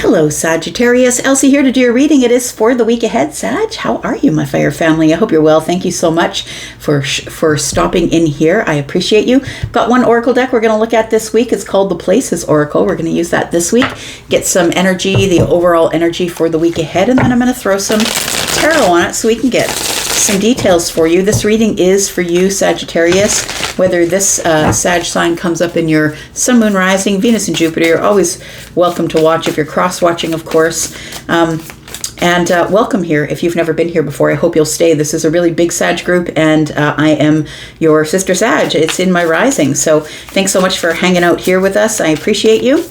Hello, Sagittarius. Elsie here to do your reading. It is for the week ahead. Sag, how are you, my fire family? I hope you're well. Thank you so much for stopping in here. I appreciate you. Got one oracle deck we're going to look at this week. It's called the Places Oracle. We're going to use that this week. Get some energy, the overall energy for the week ahead, and then I'm going to throw some tarot on it so we can get some details for you. This reading is for you, Sagittarius. Whether this Sag sign comes up in your Sun, Moon, Rising, Venus, and Jupiter, you're always welcome to watch if you're cross-watching, of course. And welcome here if you've never been here before. I hope you'll stay. This is a really big Sag group, and I am your sister Sag. It's in my Rising. So thanks so much for hanging out here with us. I appreciate you.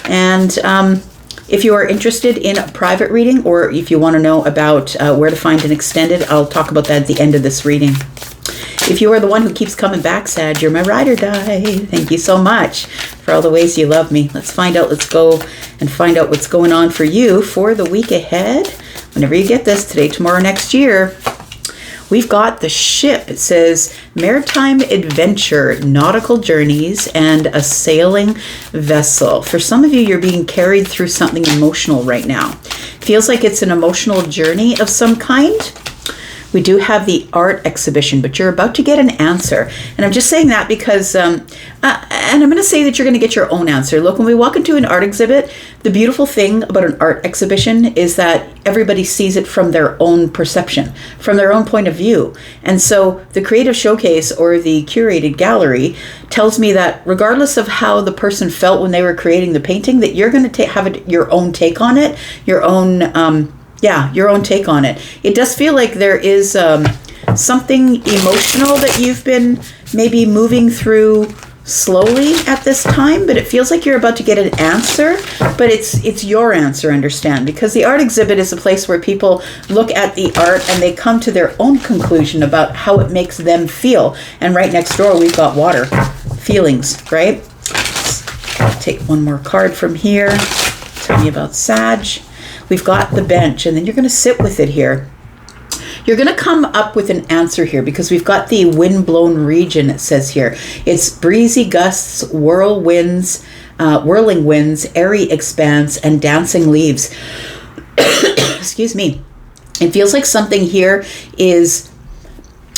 And if you are interested in a private reading, or if you want to know about where to find an extended, I'll talk about that at the end of this reading. If you are the one who keeps coming back, Sag, you're my ride or die. Thank you so much for all the ways you love me. Let's find out. Let's go and find out what's going on for you for the week ahead. Whenever you get this, today, tomorrow, next year. We've got the ship. It says maritime adventure, nautical journeys, and a sailing vessel. For some of you, you're being carried through something emotional right now. Feels like it's an emotional journey of some kind. We do have the art exhibition, but you're about to get an answer. And I'm just saying that because, and I'm going to say that you're going to get your own answer. Look, when we walk into an art exhibit, the beautiful thing about an art exhibition is that everybody sees it from their own perception, from their own point of view. And so the creative showcase or the curated gallery tells me that regardless of how the person felt when they were creating the painting, that you're going to have your own take on it, your own take on it. It does feel like there is something emotional that you've been maybe moving through slowly at this time, but it feels like you're about to get an answer, but it's your answer, understand, because the art exhibit is a place where people look at the art and they come to their own conclusion about how it makes them feel. And right next door, we've got water, feelings, right? Let's take one more card from here. Tell me about Sag. We've got the bench, and then you're going to sit with it here. You're going to come up with an answer here because we've got the wind-blown region, it says here. It's breezy gusts, whirling winds, airy expanse, and dancing leaves. Excuse me. It feels like something here is,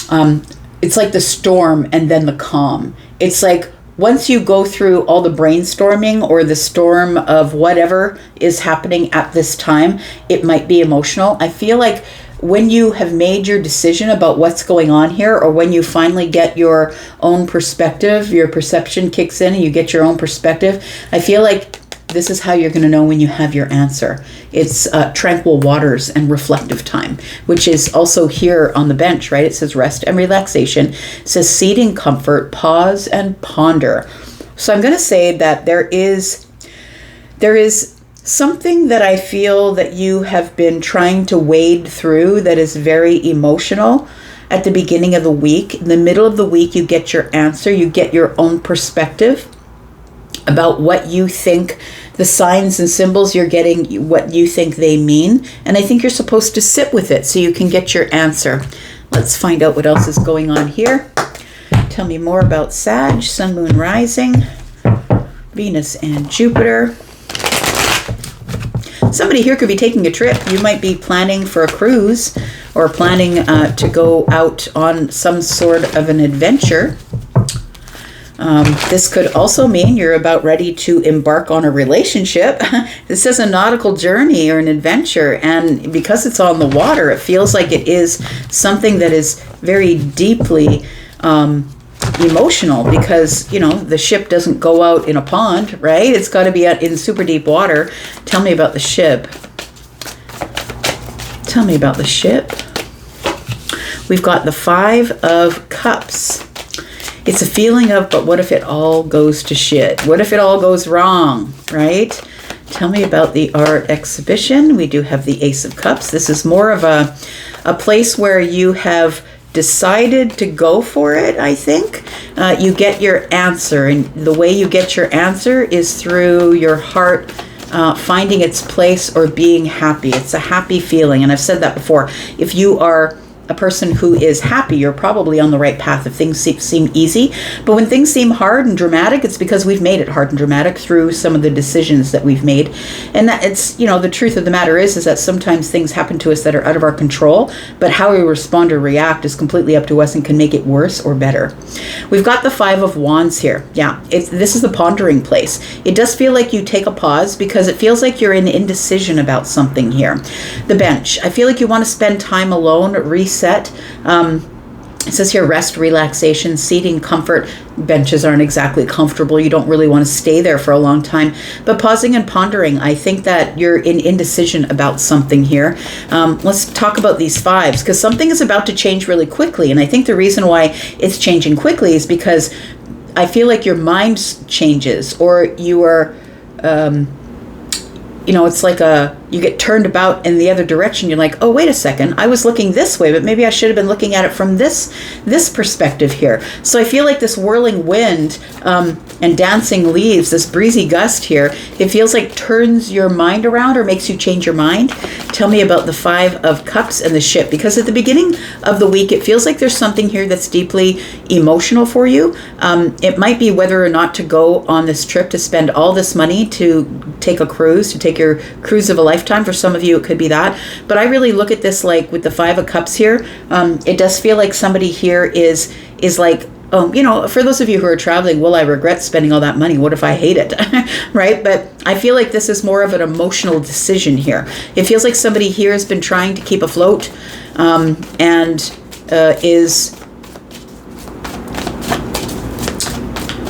it's like the storm and then the calm. It's like once you go through all the brainstorming or the storm of whatever is happening at this time, it might be emotional. I feel like when you have made your decision about what's going on here, or when you finally get your own perspective, your perception kicks in and you get your own perspective, I feel like this is how you're going to know when you have your answer. It's tranquil waters and reflective time, which is also here on the bench, right? It says rest and relaxation. It says seating comfort, pause and ponder. So I'm going to say that there is something that I feel that you have been trying to wade through that is very emotional at the beginning of the week. In the middle of the week, you get your answer. You get your own perspective about what you think the signs and symbols you're getting, what you think they mean. And I think you're supposed to sit with it so you can get your answer. Let's find out what else is going on here. Tell me more about Sag, Sun, Moon, Rising, Venus, and Jupiter. Somebody here could be taking a trip. You might be planning for a cruise or planning to go out on some sort of an adventure. This could also mean you're about ready to embark on a relationship. This is a nautical journey or an adventure, and because it's on the water, it feels like it is something that is very deeply emotional, because, you know, the ship doesn't go out in a pond, right? It's got to be out in super deep water. Tell me about the ship. Tell me about the ship. We've got the 5 of Cups. It's a feeling of, but what if it all goes to shit? What if it all goes wrong, right? Tell me about the art exhibition. We do have the Ace of Cups. This is more of a place where you have decided to go for it, I think. You get your answer, and the way you get your answer is through your heart finding its place or being happy. It's a happy feeling, and I've said that before. If you are a person who is happy, you're probably on the right path if things seem easy. But when things seem hard and dramatic, it's because we've made it hard and dramatic through some of the decisions that we've made. And that it's, the truth of the matter is that sometimes things happen to us that are out of our control, but how we respond or react is completely up to us and can make it worse or better. We've got the Five of Wands here. Yeah, this is the pondering place. It does feel like you take a pause because it feels like you're in indecision about something here. The Bench. I feel like you want to spend time alone, reset. It says here, rest, relaxation, seating, comfort. Benches aren't exactly comfortable. You don't really want to stay there for a long time. But pausing and pondering, I think that you're in indecision about something here. Let's talk about these fives, because something is about to change really quickly. And I think the reason why it's changing quickly is because I feel like your mind changes, or you are, it's like you get turned about in the other direction. You're like, oh, wait a second, I was looking this way, but maybe I should have been looking at it from this perspective here. So I feel like this whirling wind and dancing leaves, this breezy gust here, it feels like turns your mind around or makes you change your mind. Tell me about the Five of Cups and the Ship, because at the beginning of the week, it feels like there's something here that's deeply emotional for you. It might be whether or not to go on this trip, to spend all this money to take a cruise, to take your cruise of a lifetime. For some of you, it could be that. But I really look at this like with the Five of Cups here. It does feel like somebody here is like, for those of you who are traveling, will I regret spending all that money? What if I hate it? Right? But I feel like this is more of an emotional decision here. It feels like somebody here has been trying to keep afloat and is...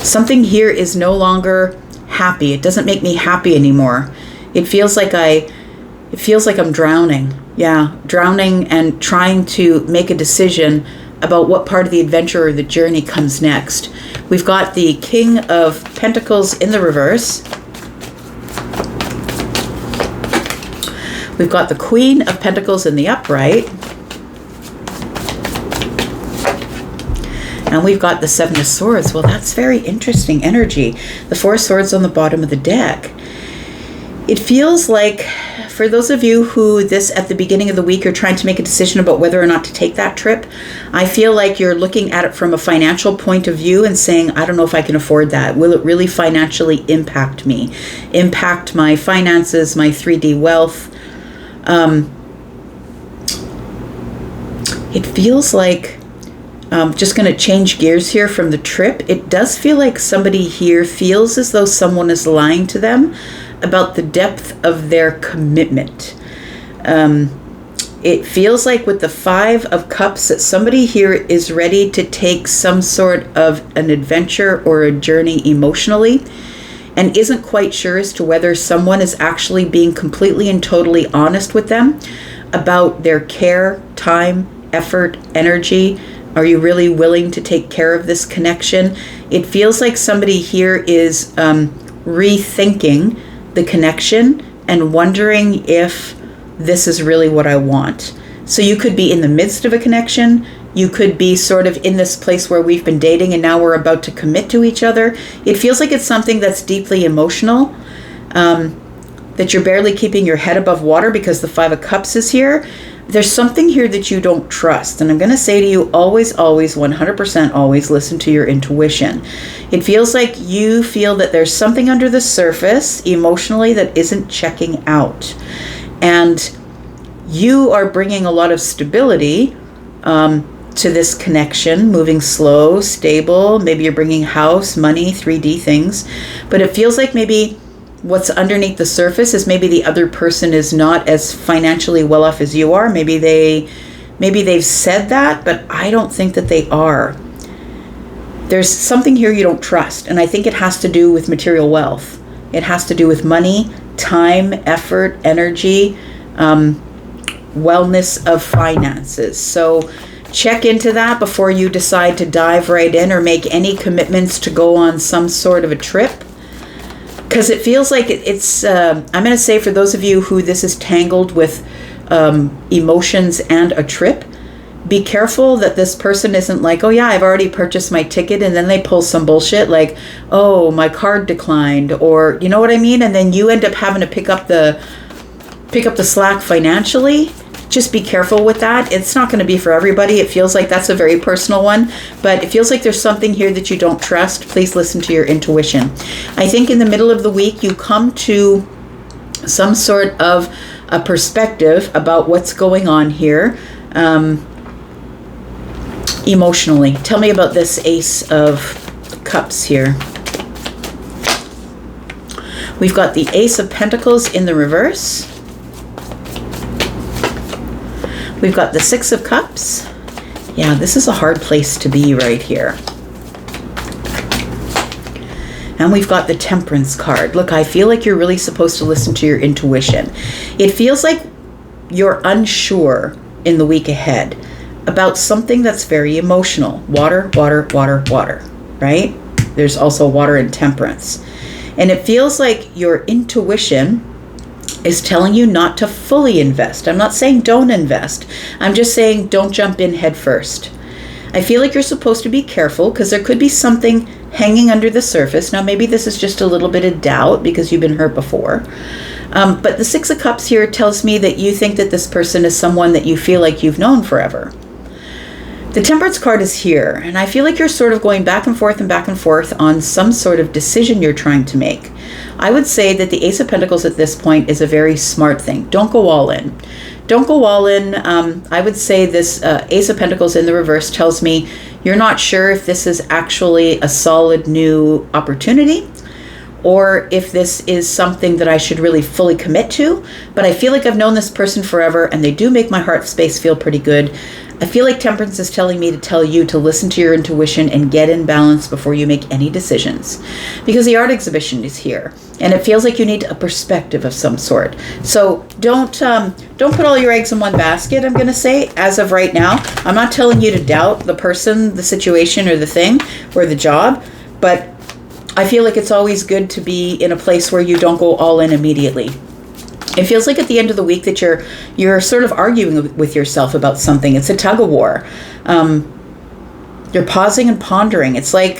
Something here is no longer happy. It doesn't make me happy anymore. It feels like I'm drowning. Yeah, drowning and trying to make a decision about what part of the adventure or the journey comes next. We've got the King of Pentacles in the reverse. We've got the Queen of Pentacles in the upright. And we've got the Seven of Swords. Well, that's very interesting energy. The Four of Swords on the bottom of the deck. It feels like, for those of you who at the beginning of the week are trying to make a decision about whether or not to take that trip, I feel like you're looking at it from a financial point of view and saying, I don't know if I can afford that. Will it really financially impact me? Impact my finances, my 3D wealth? It feels like, just going to change gears here from the trip. It does feel like somebody here feels as though someone is lying to them about the depth of their commitment. It feels like with the Five of Cups that somebody here is ready to take some sort of an adventure or a journey emotionally and isn't quite sure as to whether someone is actually being completely and totally honest with them about their care, time, effort, energy. Are you really willing to take care of this connection? It feels like somebody here is rethinking the connection and wondering if this is really what I want. So you could be in the midst of a connection. You could be sort of in this place where we've been dating and now we're about to commit to each other. It feels like it's something that's deeply emotional, that you're barely keeping your head above water because the Five of Cups is here. There's something here that you don't trust. And I'm going to say to you, always, 100% always listen to your intuition. It feels like you feel that there's something under the surface emotionally that isn't checking out. And you are bringing a lot of stability to this connection, moving slow, stable. Maybe you're bringing house, money, 3D things. But it feels like maybe what's underneath the surface is maybe the other person is not as financially well off as you are. Maybe they've said that, but I don't think that they are. There's something here you don't trust, and I think it has to do with material wealth. It has to do with money, time, effort, energy, wellness of finances. So check into that before you decide to dive right in or make any commitments to go on some sort of a trip. Because it feels like it's, I'm going to say for those of you who this is tangled with emotions and a trip, be careful that this person isn't like, oh yeah, I've already purchased my ticket, and then they pull some bullshit like, oh, my card declined, or you know what I mean? And then you end up having to pick up the slack financially. just be careful with that. It's not going to be for everybody. It feels like that's a very personal one, but it feels like there's something here that you don't trust. Please listen to your intuition. I think in the middle of the week, you come to some sort of a perspective about what's going on here emotionally. Tell me about this Ace of Cups here. We've got the Ace of Pentacles in the reverse. We've got the Six of Cups. Yeah, this is a hard place to be right here. And we've got the Temperance card. Look, I feel like you're really supposed to listen to your intuition. It feels like you're unsure in the week ahead about something that's very emotional. Water, water, water, water, right? There's also water and Temperance. And it feels like your intuition is telling you not to fully invest. I'm not saying don't invest. I'm just saying don't jump in head first. I feel like you're supposed to be careful because there could be something hanging under the surface. Now, maybe this is just a little bit of doubt because you've been hurt before. But the Six of Cups here tells me that you think that this person is someone that you feel like you've known forever. The Temperance card is here, and I feel like you're sort of going back and forth on some sort of decision you're trying to make. I would say that the Ace of Pentacles at this point is a very smart thing. Don't go all in. Don't go all in. I would say this Ace of Pentacles in the reverse tells me you're not sure if this is actually a solid new opportunity or if this is something that I should really fully commit to. But I feel like I've known this person forever, and they do make my heart space feel pretty good. I feel like Temperance is telling me to tell you to listen to your intuition and get in balance before you make any decisions. Because the art exhibition is here, and it feels like you need a perspective of some sort. So don't put all your eggs in one basket, I'm going to say, as of right now. I'm not telling you to doubt the person, the situation, or the thing, or the job, but I feel like it's always good to be in a place where you don't go all in immediately. It feels like at the end of the week that you're sort of arguing with yourself about something. It's a tug of war. You're pausing and pondering. It's like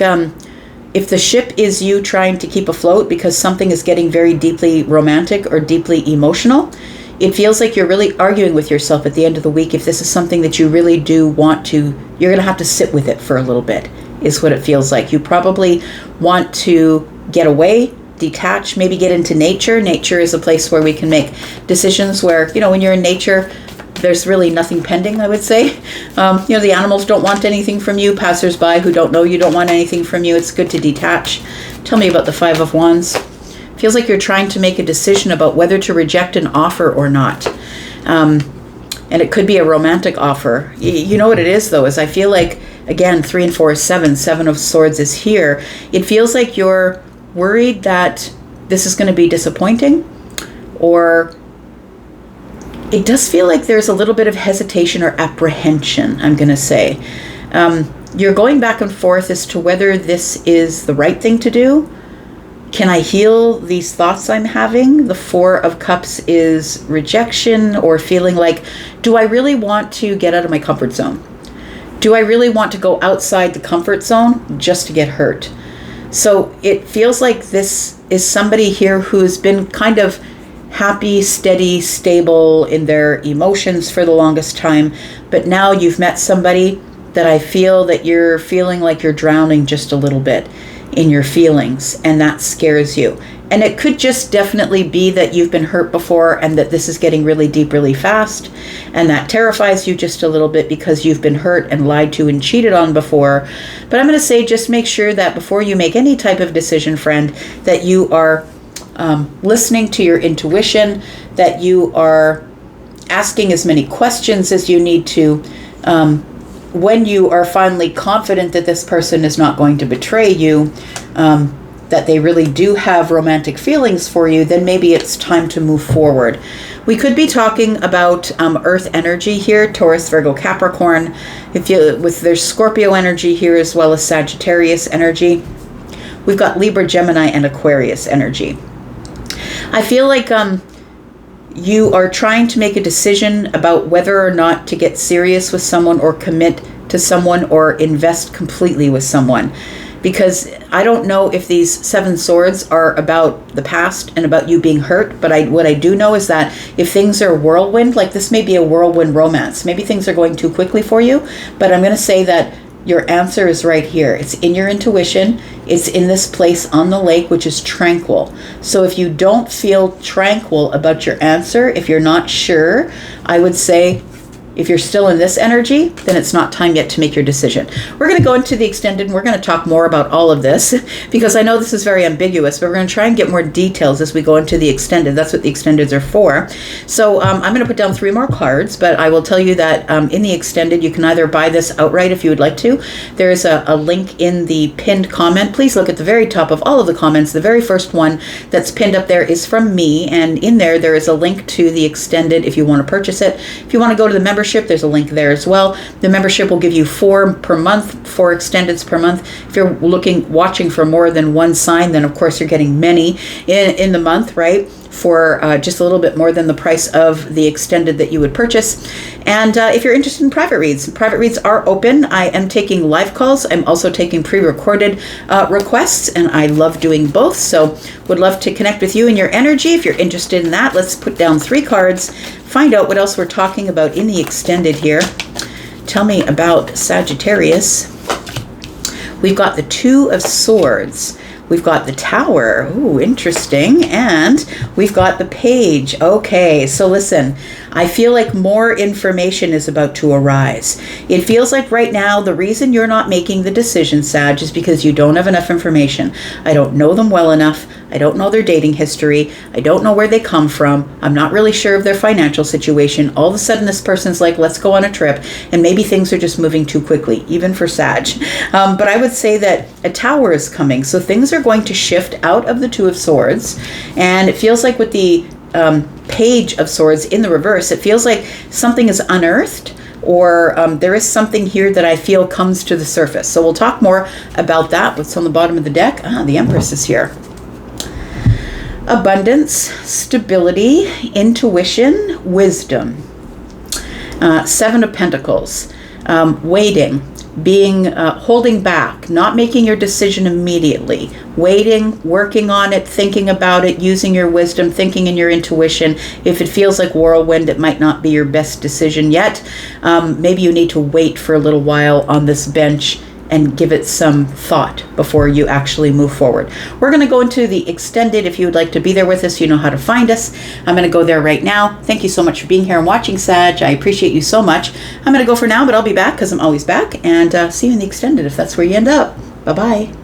if the ship is you trying to keep afloat because something is getting very deeply romantic or deeply emotional, it feels like you're really arguing with yourself at the end of the week. If this is something that you really do want to, you're going to have to sit with it for a little bit, is what it feels like. You probably want to get away, detach, maybe get into nature. Nature is a place where we can make decisions where, when you're in nature, there's really nothing pending, I would say. The animals don't want anything from you. Passersby who don't know you don't want anything from you. It's good to detach. Tell me about the Five of Wands. Feels like you're trying to make a decision about whether to reject an offer or not. And it could be a romantic offer. You know what it is, though, is I feel like, again, 3 and 4 is 7. 7 of Swords is here. It feels like you're worried that this is going to be disappointing, or it does feel like there's a little bit of hesitation or apprehension, I'm going to say. You're going back and forth as to whether this is the right thing to do. Can I heal these thoughts I'm having? The Four of Cups is rejection, or feeling like, do I really want to get out of my comfort zone? Do I really want to go outside the comfort zone just to get hurt? So it feels like this is somebody here who's been kind of happy, steady, stable in their emotions for the longest time. But now you've met somebody that I feel that you're feeling like you're drowning just a little bit in your feelings, and that scares you. And it could just definitely be that you've been hurt before and that this is getting really deep really fast, and that terrifies you just a little bit because you've been hurt and lied to and cheated on before. But I'm going to say just make sure that before you make any type of decision, friend, that you are listening to your intuition, that you are asking as many questions as you need to. When you are finally confident that this person is not going to betray you, that they really do have romantic feelings for you, then maybe it's time to move forward. We could be talking about Earth energy here, Taurus, Virgo, Capricorn. There's Scorpio energy here as well as Sagittarius energy. We've got Libra, Gemini, and Aquarius energy. I feel like you are trying to make a decision about whether or not to get serious with someone or commit to someone or invest completely with someone. because I don't know if these 7 swords are about the past and about you being hurt, but what I do know is that if things are whirlwind, like this may be a whirlwind romance, maybe things are going too quickly for you, but I'm going to say that your answer is right here. It's in your intuition. It's in this place on the lake, which is tranquil. So if you don't feel tranquil about your answer, if you're not sure, I would say, if you're still in this energy, then it's not time yet to make your decision. We're going to go into the extended, and we're going to talk more about all of this because I know this is very ambiguous, but we're going to try and get more details as we go into the extended. That's what the extendeds are for. So I'm going to put down 3 more cards, but I will tell you that in the extended, you can either buy this outright if you would like to. There is a link in the pinned comment. Please look at the very top of all of the comments. The very first one that's pinned up there is from me, and in there is a link to the extended if you want to purchase it. If you want to go to the membership, there's a link there as well. The membership will give you 4 per month, 4 extendeds per month. If you're watching for more than one sign, then of course you're getting many in the month, right? For just a little bit more than the price of the extended that you would purchase. And if you're interested in private reads are open. I am taking live calls. I'm also taking pre-recorded requests, and I love doing both. So would love to connect with you and your energy. If you're interested in that, let's put down 3 cards, find out what else we're talking about in the extended here. Tell me about Sagittarius. We've got the 2 of Swords. We've got the Tower. Ooh, interesting. And we've got the Page. Okay, so listen, I feel like more information is about to arise. It feels like right now the reason you're not making the decision, Sag, is because you don't have enough information. I don't know them well enough. I don't know their dating history. I don't know where they come from. I'm not really sure of their financial situation. All of a sudden this person's like, let's go on a trip. And maybe things are just moving too quickly, even for Sag. But I would say that a Tower is coming. So things are going to shift out of the 2 of Swords. And it feels like with the Page of Swords in the reverse, it feels like something is unearthed, or there is something here that I feel comes to the surface. So we'll talk more about that. What's on the bottom of the deck? The Empress is here. Abundance, stability, intuition, wisdom. 7 of Pentacles. Waiting, being holding back, not making your decision immediately, waiting, working on it, thinking about it, using your wisdom, thinking in your intuition. If it feels like whirlwind, it might not be your best decision yet. Maybe you need to wait for a little while on this bench and give it some thought before you actually move forward. We're going to go into the extended. If you would like to be there with us, you know how to find us. I'm going to go there right now. Thank you so much for being here and watching, Sag. I appreciate you so much. I'm going to go for now, but I'll be back because I'm always back. And see you in the extended if that's where you end up. Bye-bye.